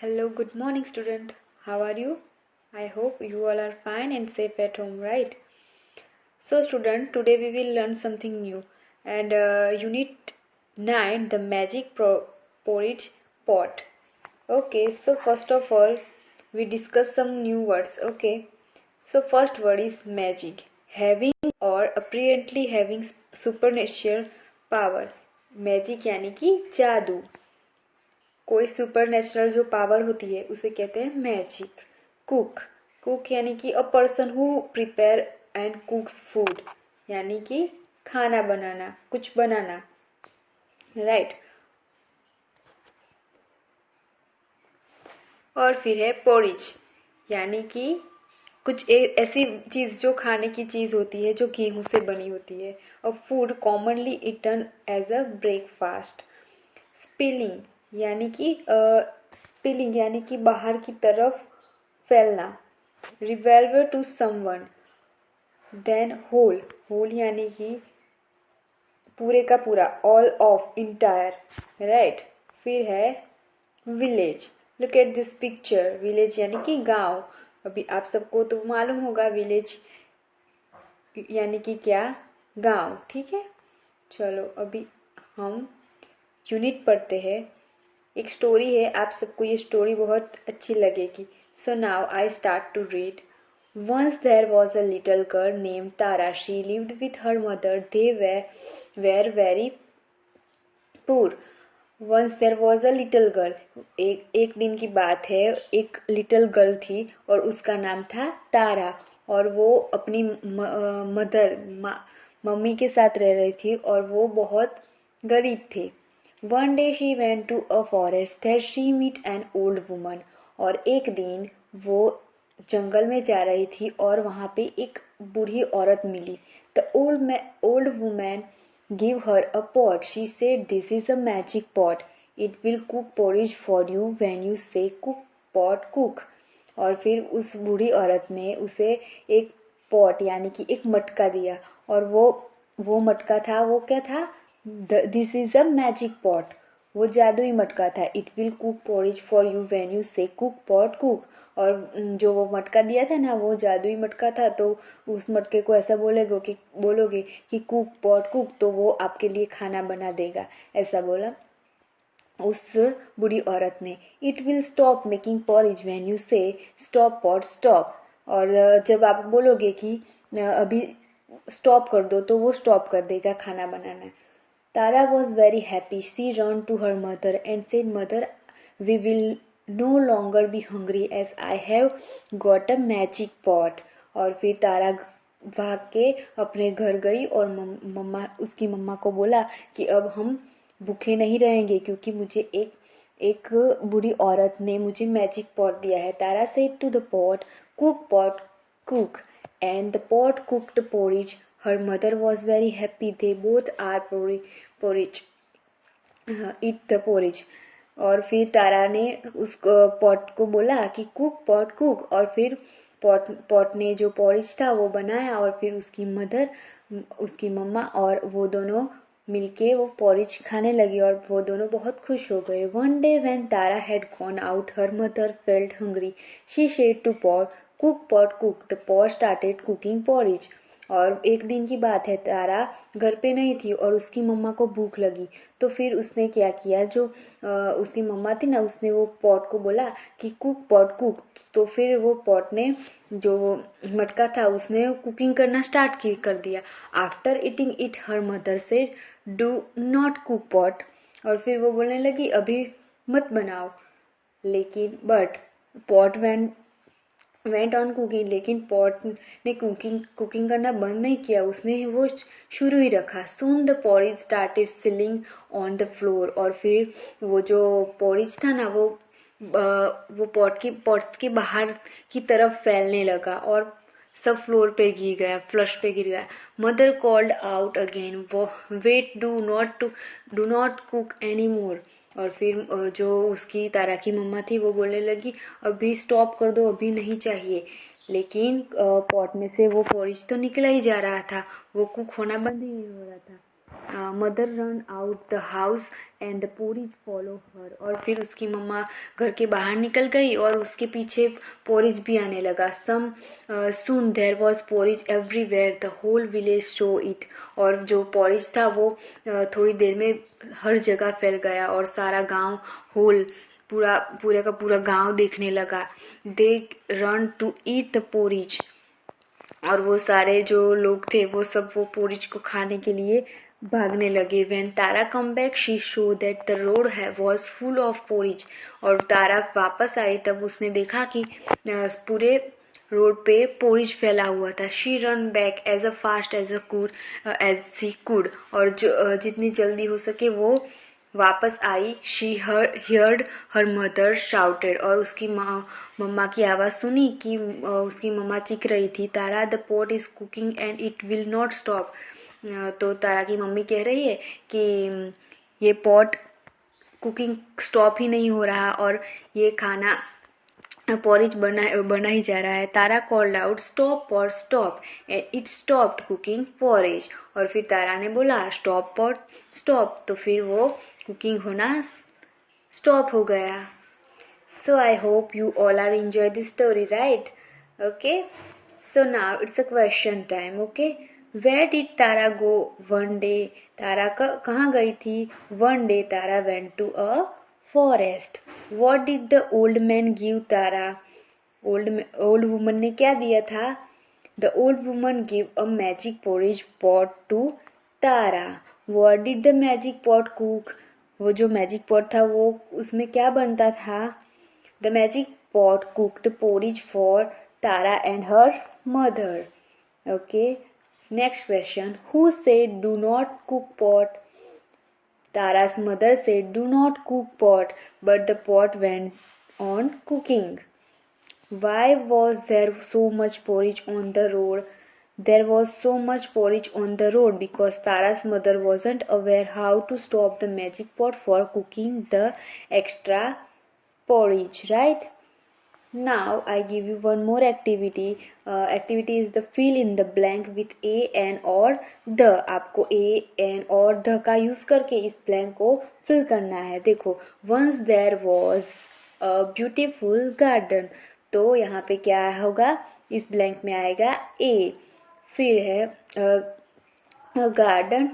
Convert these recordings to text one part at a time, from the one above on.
Hello, good morning, student. How are you? I hope you all are fine and safe at home, right? So, student, today we will learn something new. And Unit 9, the magic porridge pot. Okay, so first of all, we discuss some new words. Okay, so first word is magic. Having or apparently having supernatural power. Magic यानी कि जादू. कोई super natural जो power होती है उसे कहते हैं मैजिक. कुक. कुक यानी कि a person who prepare and कुक्स food, यानी कि खाना बनाना, कुछ बनाना, राइट. और फिर है पोरिज, यानी कि कुछ ऐसी चीज जो खाने की चीज होती है जो गेहूं से बनी होती है. A food commonly eaten as a breakfast. Spilling यानी कि बाहर की तरफ फैलना. Revolver to someone. Then whole. Whole यानी कि पूरे का पूरा, ऑल ऑफ, इंटायर, राइट. फिर है village. Look at this picture. Village यानी कि गांव. अभी आप सबको तो मालूम होगा विलेज यानी कि क्या, गांव. ठीक है, चलो अभी हम यूनिट पढ़ते हैं. एक स्टोरी है, आप सबको ये स्टोरी बहुत अच्छी लगेगी. So now I start to read. Once there was a little girl named Tara. She lived with her mother. They were very poor. Once there was a little girl. एक दिन की बात है, एक लिटिल गर्ल थी और उसका नाम था तारा. और वो अपनी मम्मी के साथ रह रही थी और वो बहुत गरीब थे. One day she went to a forest. There she met an old woman. और एक दिन वो जंगल में जा रही थी और वहां पे एक बूढ़ी औरत मिली. The old woman gave her a pot. She said, "This is a magic pot. It will cook porridge for you when you say cook pot cook." और फिर उस बूढ़ी औरत ने उसे एक पॉट यानी कि एक मटका दिया. और वो मटका था, वो क्या था, this is a magic pot. वो जादुई मटका था. It will cook porridge for you when you से कुक पॉट कुक. और जो वो मटका दिया था ना, वो जादुई मटका था. तो उस मटके को ऐसा बोलोगे कि कुक पॉट कुक, तो वो आपके लिए खाना बना देगा. ऐसा बोला उस बूढ़ी औरत ने. It will stop making porridge when you से स्टॉप पॉट स्टॉप. और जब आप बोलोगे कि अभी स्टॉप कर दो, तो वो स्टॉप कर देगा खाना बनाना. Tara was very happy. She ran to her mother and said, "Mother, we will no longer be hungry as I have got a magic pot." और फिर तारा भाग के अपने घर गई और उसकी मम्मा को बोला कि अब हम भूखे नहीं रहेंगे क्योंकि मुझे एक बूढ़ी औरत ने मुझे मैजिक पॉट दिया है. तारा said to the pot, "Cook pot, cook." And the pot cooked porridge. Her mother was very happy. They both are porridge. Eat the porridge. और फिर तारा ने उस पॉट को बोला कि कुक पॉट कुक. और फिर पॉट ने जो पोरिज था वो बनाया. और फिर उसकी मम्मा और वो दोनों मिलके वो पोरिज खाने लगी और वो दोनों बहुत खुश हो गए. One day when Tara had gone out, her mother felt hungry. She said to pot, "Cook pot cook." The pot started cooking porridge. और एक दिन की बात है, तारा घर पे नहीं थी और उसकी मम्मा को भूख लगी. तो फिर उसने क्या किया, जो उसकी मम्मा थी ना, उसने वो पॉट को बोला कि कुक पॉट कुक. तो फिर वो पॉट ने जो मटका था उसने कुकिंग करना स्टार्ट कर दिया. After eating it her mother से डू नॉट कुक पॉट. और फिर वो बोलने लगी अभी मत बनाओ. लेकिन but pot went on cooking. लेकिन पॉट ने कुकिंग करना बंद नहीं किया, उसने वो शुरू ही रखा. Soon the porridge started ceiling on the floor. और फिर वो जो पोरिज था ना, वो पॉट्स के बाहर की तरफ फैलने लगा और सब फ्लोर पे गिर गया, फ्लश पे गिर गया. Mother called out again, wait, do not cook any more. और फिर जो उसकी तारा की मम्मा थी वो बोलने लगी अभी स्टॉप कर दो, अभी नहीं चाहिए. लेकिन पॉट में से वो पोरिज तो निकला ही जा रहा था, वो कुक होना बंद ही नहीं हो रहा था. Mother run out the house and the porridge follow her, और फिर उसकी मम्मा घर के बाहर निकल गई और उसके पीछे पोरिज भी आने लगा. Soon there was porridge everywhere, the whole village show it, और जो पोरिज था वो थोड़ी देर में हर जगह फैल गया और सारा गांव पूरे का पूरा गांव देखने लगा. They run to eat the porridge, और वो सारे जो लोग थे वो सब वो पोरिज को खाने के लिए भागने लगे. When Tara come back, she saw that the road was full of porridge. और तारा वापस आई तब उसने देखा कि पूरे रोड पे पोरिज फैला हुआ था. She run back as fast as she could, और जितनी जल्दी हो सके वो वापस आई. She heard her mother shouted, और उसकी मम्मा की आवाज सुनी कि उसकी मम्मा चीख रही थी, तारा the pot is cooking and it will not stop. तो तारा की मम्मी कह रही है कि ये पॉट कुकिंग स्टॉप ही नहीं हो रहा और ये खाना पोरिज बना ही जा रहा है. Tara called out stop pot stop and it stopped cooking porridge, और फिर तारा ने बोला स्टॉप पॉट स्टॉप, तो फिर वो कुकिंग होना स्टॉप हो गया. So I hope you all are enjoy this story, right? Okay. So now it's a question time. Okay. Where did Tara go one day? Tara कहाँ गई थी? One day Tara went to a forest. What did the old man give Tara? Old woman ने क्या दिया था? The old woman gave a magic porridge pot to Tara. What did the magic pot cook? वो जो magic pot था वो उसमें क्या बनता था? The magic pot cooked porridge for Tara and her mother. Okay. Next question. Who said do not cook pot? Tara's mother said do not cook pot, but the pot went on cooking. Why was there so much porridge on the road? There was so much porridge on the road because Tara's mother wasn't aware how to stop the magic pot for cooking the extra porridge, right? Now I give you one more activity. Activity is the fill in the blank with a, an और the. आपको a, an और the का use करके इस blank को fill करना है. देखो, once there was a beautiful garden, तो यहाँ पे क्या होगा? इस blank में आएगा a. फिर है a garden.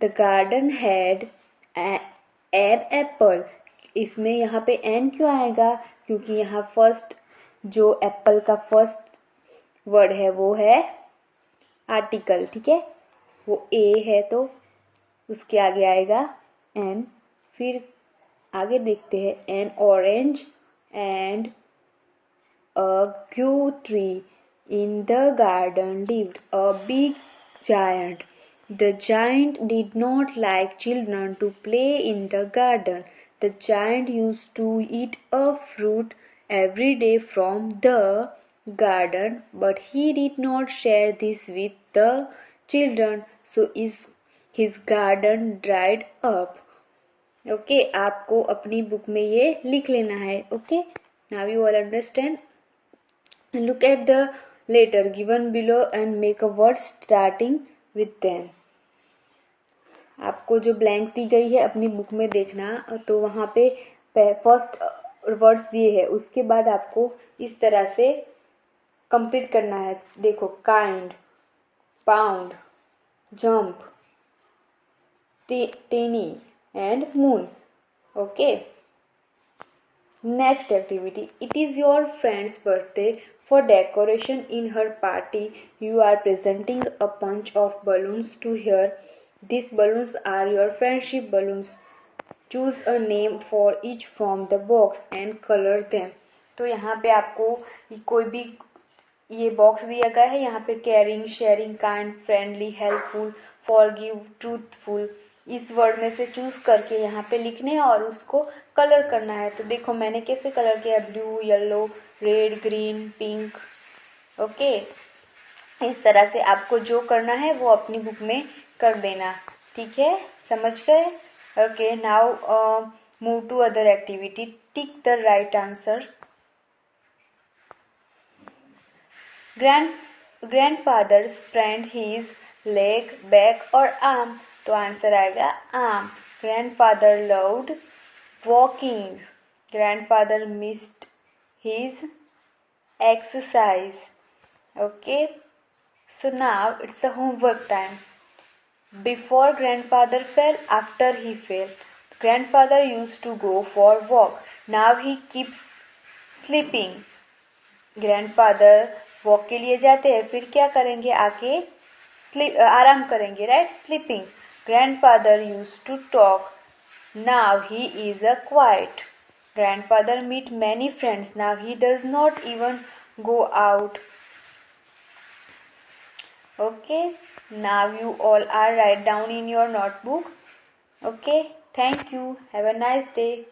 The garden had an apple. इसमें यहाँ पे एन क्यों आएगा? क्योंकि यहाँ फर्स्ट जो एप्पल का फर्स्ट वर्ड है वो है आर्टिकल. ठीक है, वो ए है तो उसके आगे आएगा एन. फिर आगे देखते हैं. एन ऑरेंज एंड अ ग्यू tree in the garden lived a big giant. The giant did not like children to play in the garden. The giant used to eat a fruit every day from the garden, but he did not share this with the children, so his garden dried up. Okay, आपको अपनी book में ये लिख लेना है. Okay, now you all understand. Look at the letter given below and make a word starting with them. आपको जो blank दी गई है अपनी बुक में देखना, तो वहां पे फर्स्ट वर्ड्स दिए हैं, उसके बाद आपको इस तरह से कंप्लीट करना है. देखो, kind, pound, jump, tiny and moon. Okay. Next activity. It is your friend's birthday. For decoration in her party, you are presenting a bunch of balloons to her. These balloons are your friendship balloons. Choose a name for each from the box and color them. तो यहाँ पे आपको कोई भी ये box दिया गया है. यहाँ पे caring, sharing, kind, friendly, helpful, forgive, truthful, इस वर्ड में से चूज करके यहाँ पे लिखने और उसको कलर करना है. तो देखो मैंने कैसे कलर किया. Blue, yellow, red, green, pink. Okay, इस तरह से आपको जो करना है वो अपनी बुक में कर देना. ठीक है, समझ गए? Okay, now move to other activity. Tick the right answer. Grandfather spent his leg, back और arm? तो आंसर आएगा arm. Grandfather loved walking. Grandfather missed his exercise. Okay. So now it's a homework time. Before grandfather fell, after he fell. Grandfather used to go for walk. Now he keeps sleeping. Grandfather walk के लिए जाते हैं, फिर क्या करेंगे, आके आराम करेंगे, right, sleeping. Grandfather used to talk. Now he is a quiet. Grandfather meet many friends. Now he does not even go out. Okay, now you all are write down in your notebook. Okay, thank you. Have a nice day.